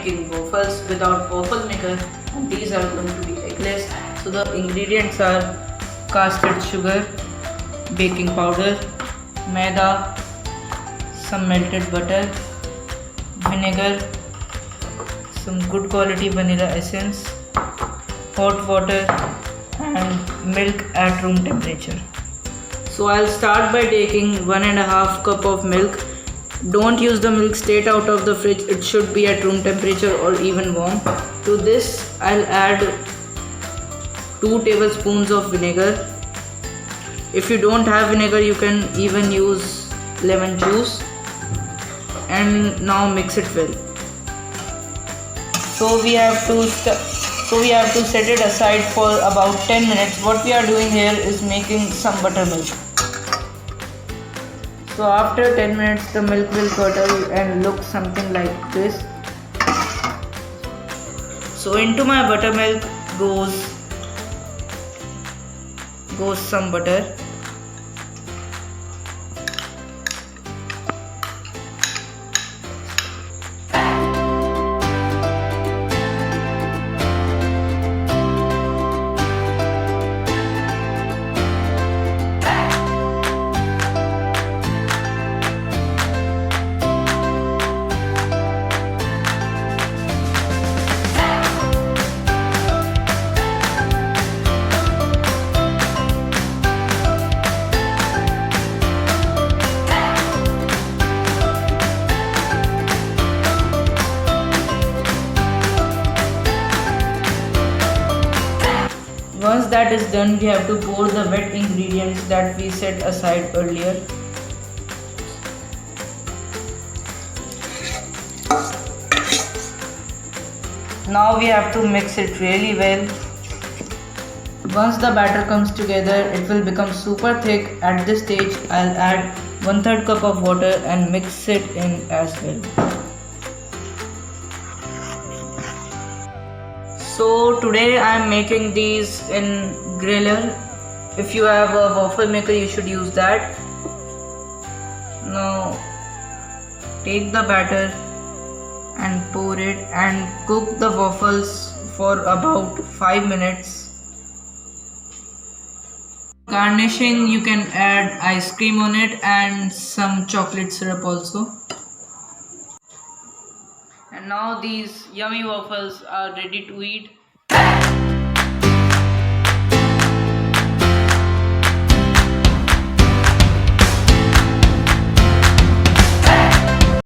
making waffles without waffle maker, and these are going to be eggless. So the ingredients are castered sugar, baking powder, maida, some melted butter, vinegar, some good quality vanilla essence, hot water and milk at room temperature. So I'll start by taking 1.5 cup of milk. Don't use the milk straight out of the fridge, it should be at room temperature or even warm. To this I'll add 2 tablespoons of vinegar. If you don't have vinegar, you can even use lemon juice. And now mix it well. So we have to set it aside for about 10 minutes. What we are doing here is making some buttermilk. So after 10 minutes the milk will curdle and look something like this. So into my buttermilk goes some butter. Once that is done, we have to pour the wet ingredients that we set aside earlier. Now we have to mix it really well. Once the batter comes together, it will become super thick. At this stage, I'll add 1/3 cup of water and mix it in as well. So today I am making these in griller. If you have a waffle maker, you should use that. Now take the batter and pour it and cook the waffles for about 5 minutes. Garnishing, you can add ice cream on it and some chocolate syrup also. And now these yummy waffles are ready to eat.